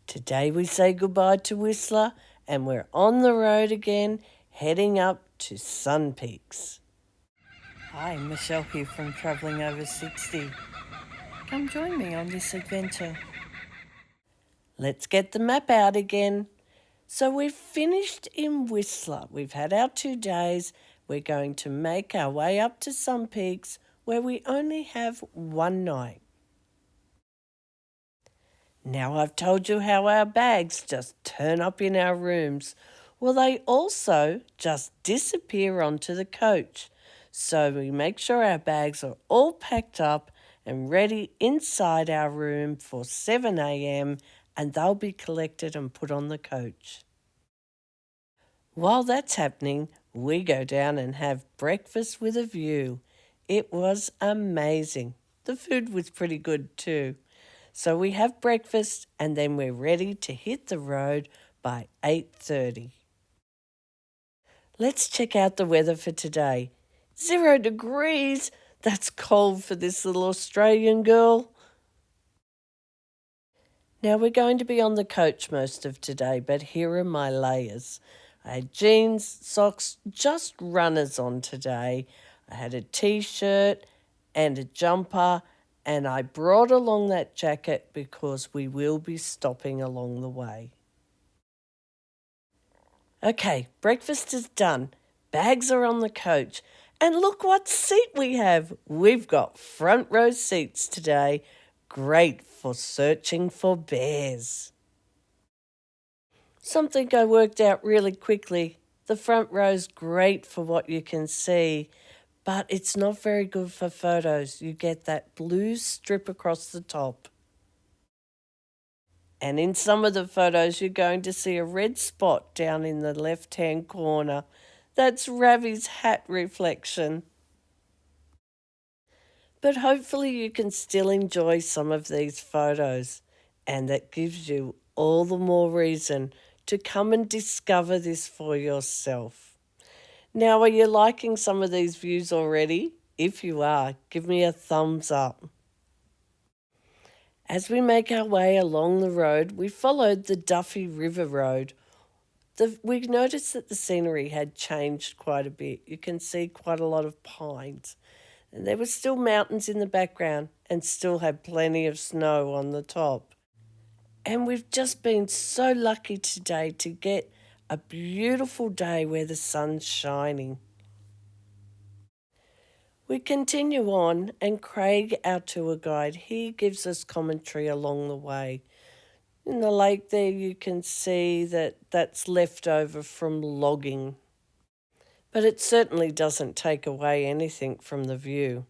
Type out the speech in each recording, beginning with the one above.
Today we say goodbye to Whistler and we're on the road again, heading up to Sun Peaks. Hi, Michelle here from Travelling Over 60. Come join me on this adventure. Let's get the map out again. So we've finished in Whistler. We've had our 2 days. We're going to make our way up to Sun Peaks where we only have 1 night. Now I've told you how our bags just turn up in our rooms. Well, they also just disappear onto the coach. So we make sure our bags are all packed up and ready inside our room for 7 a.m. and they'll be collected and put on the coach. While that's happening, we go down and have breakfast with a view. It was amazing. The food was pretty good too. So we have breakfast and then we're ready to hit the road by 8:30. Let's check out the weather for today. 0 degrees. That's cold for this little Australian girl. Now we're going to be on the coach most of today, but here are my layers. I had jeans, socks, just runners on today. I had a t-shirt and a jumper, and I brought along that jacket because we will be stopping along the way. Okay, breakfast is done. Bags are on the coach. And look what seat we have. We've got front row seats today. Great for searching for bears. Something I worked out really quickly. The front row's great for what you can see, but it's not very good for photos. You get that blue strip across the top. And in some of the photos, you're going to see a red spot down in the left-hand corner. That's Ravi's hat reflection. But hopefully you can still enjoy some of these photos, and that gives you all the more reason to come and discover this for yourself. Now, are you liking some of these views already? If you are, give me a thumbs up. As we make our way along the road, we followed the Duffy River Road. We noticed that the scenery had changed quite a bit. You can see quite a lot of pines. And there were still mountains in the background and still had plenty of snow on the top. And we've just been so lucky today to get a beautiful day where the sun's shining. We continue on, and Craig, our tour guide, he gives us commentary along the way. In the lake there you can see that that's left over from logging. But it certainly doesn't take away anything from the view.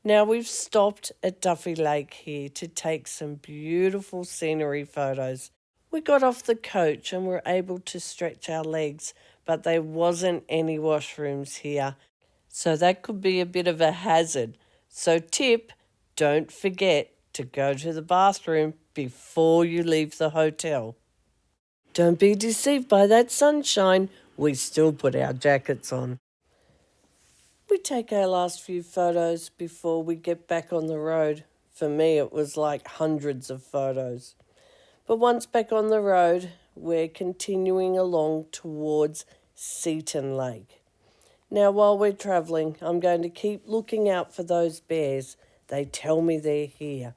Now we've stopped at Duffy Lake here to take some beautiful scenery photos. We got off the coach and were able to stretch our legs, but there wasn't any washrooms here, so that could be a bit of a hazard. So tip, don't forget to go to the bathroom before you leave the hotel. Don't be deceived by that sunshine. We still put our jackets on. We take our last few photos before we get back on the road. For me, it was like hundreds of photos. But once back on the road, we're continuing along towards Seton Lake. Now, while we're travelling, I'm going to keep looking out for those bears. They tell me they're here.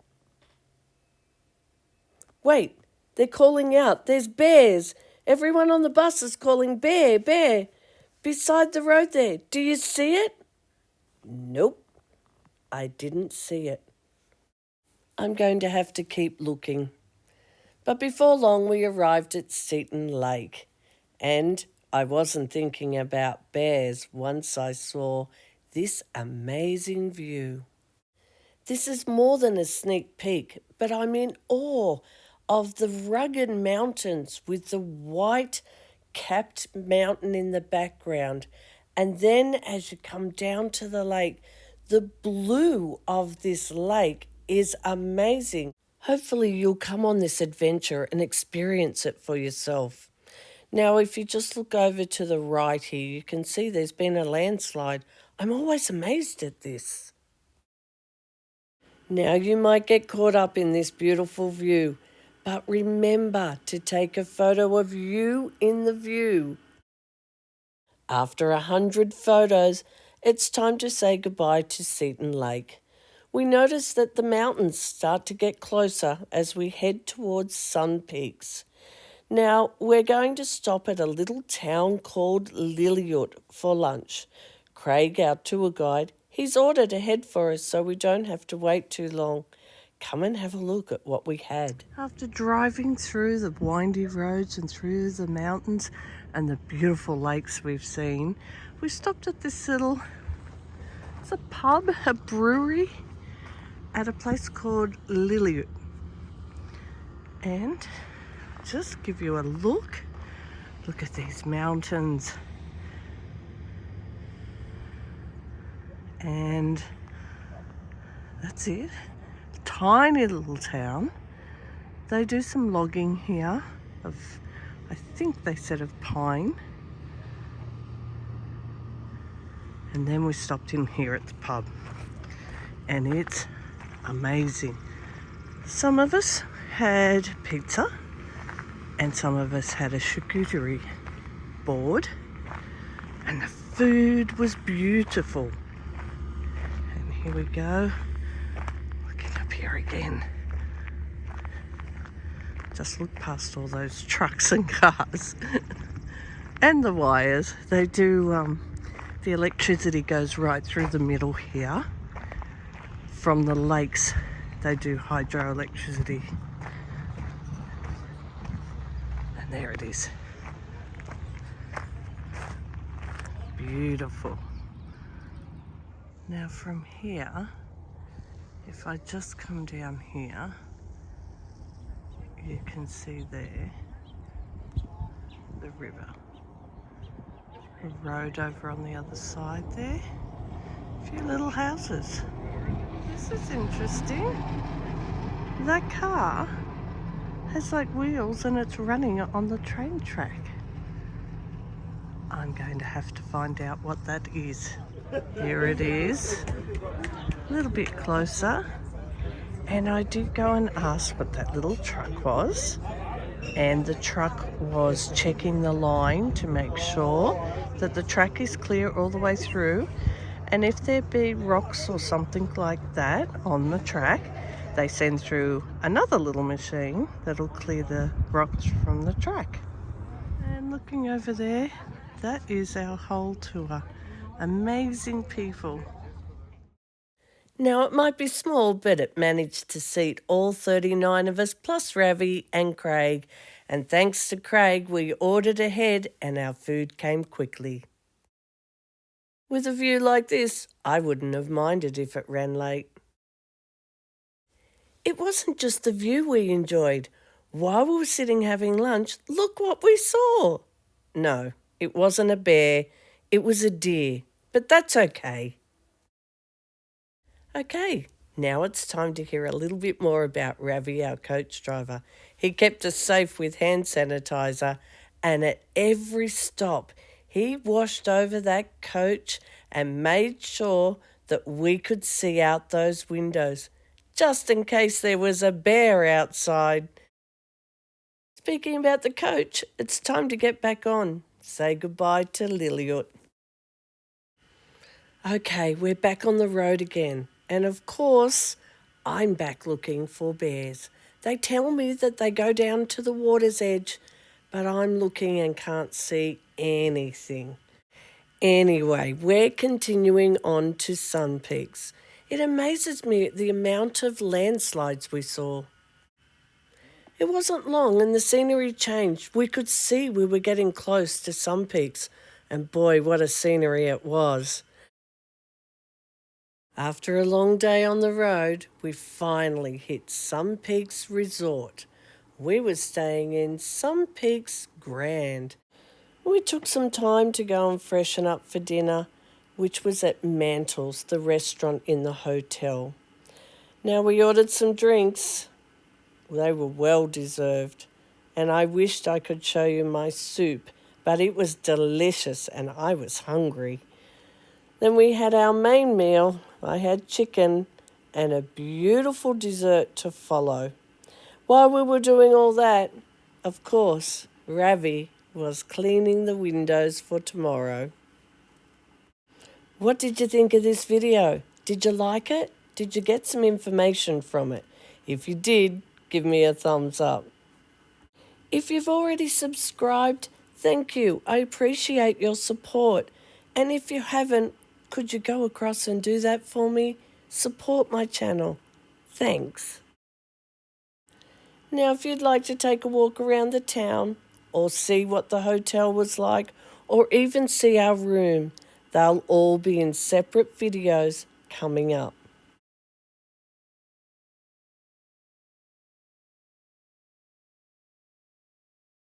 Wait, they're calling out. There's bears. Everyone on the bus is calling bear, bear. Beside the road there. Do you see it? Nope, I didn't see it. I'm going to have to keep looking. But before long we arrived at Seton Lake, and I wasn't thinking about bears once I saw this amazing view. This is more than a sneak peek, but I'm in awe of the rugged mountains with the white capped mountain in the background. And then as you come down to the lake, the blue of this lake is amazing. Hopefully you'll come on this adventure and experience it for yourself. Now, if you just look over to the right here, you can see there's been a landslide. I'm always amazed at this. Now, you might get caught up in this beautiful view, But remember to take a photo of you in the view. After 100 photos, it's time to say goodbye to Seton Lake. We notice that the mountains start to get closer as we head towards Sun Peaks. Now, we're going to stop at a little town called Lillooet for lunch. Craig, our tour guide, he's ordered ahead for us so we don't have to wait too long. Come and have a look at what we had. After driving through the windy roads and through the mountains and the beautiful lakes we've seen, we stopped at this little, it's a pub, a brewery, at a place called Lillooet. And just give you a look at these mountains. And that's it. Tiny little town. They do some logging here of, I think they said of pine. And then we stopped in here at the pub. And it's amazing. Some of us had pizza and some of us had a charcuterie board. And the food was beautiful. And here we go. Looking up here again. Just look past all those trucks and cars. And the wires. They do, the electricity goes right through the middle here. From the lakes, they do hydroelectricity. And there it is. Beautiful. Now from here, if I just come down here, you can see there the river. A road over on the other side there. A few little houses. This is interesting. That car has like wheels and it's running on the train track. I'm going to have to find out what that is. Here it is. A little bit closer. And I did go and ask what that little truck was. And the truck was checking the line to make sure that the track is clear all the way through. And if there be rocks or something like that on the track, they send through another little machine that'll clear the rocks from the track. And looking over there, that is our whole tour. Amazing people. Now, it might be small, but it managed to seat all 39 of us, plus Ravi and Craig. And thanks to Craig, we ordered ahead and our food came quickly. With a view like this, I wouldn't have minded if it ran late. It wasn't just the view we enjoyed. While we were sitting having lunch, look what we saw. No, it wasn't a bear, it was a deer, but that's okay. Okay, now it's time to hear a little bit more about Ravi, our coach driver. He kept us safe with hand sanitizer, and at every stop, he washed over that coach and made sure that we could see out those windows, just in case there was a bear outside. Speaking about the coach, it's time to get back on. Say goodbye to Lillooet. Okay, we're back on the road again. And of course, I'm back looking for bears. They tell me that they go down to the water's edge, but I'm looking and can't see anything. Anyway, we're continuing on to Sun Peaks. It amazes me the amount of landslides we saw. It wasn't long and the scenery changed. We could see we were getting close to Sun Peaks, and boy, what a scenery it was. After a long day on the road, we finally hit Sun Peaks Resort. We were staying in Sun Peaks Grand. We took some time to go and freshen up for dinner, which was at Mantles, the restaurant in the hotel. Now we ordered some drinks. They were well deserved, and I wished I could show you my soup, but it was delicious and I was hungry. Then we had our main meal. I had chicken and a beautiful dessert to follow. While we were doing all that, of course, Ravi was cleaning the windows for tomorrow. What did you think of this video? Did you like it? Did you get some information from it? If you did, give me a thumbs up. If you've already subscribed, thank you. I appreciate your support. And if you haven't, could you go across and do that for me? Support my channel. Thanks. Now, if you'd like to take a walk around the town, or see what the hotel was like, or even see our room, they'll all be in separate videos coming up.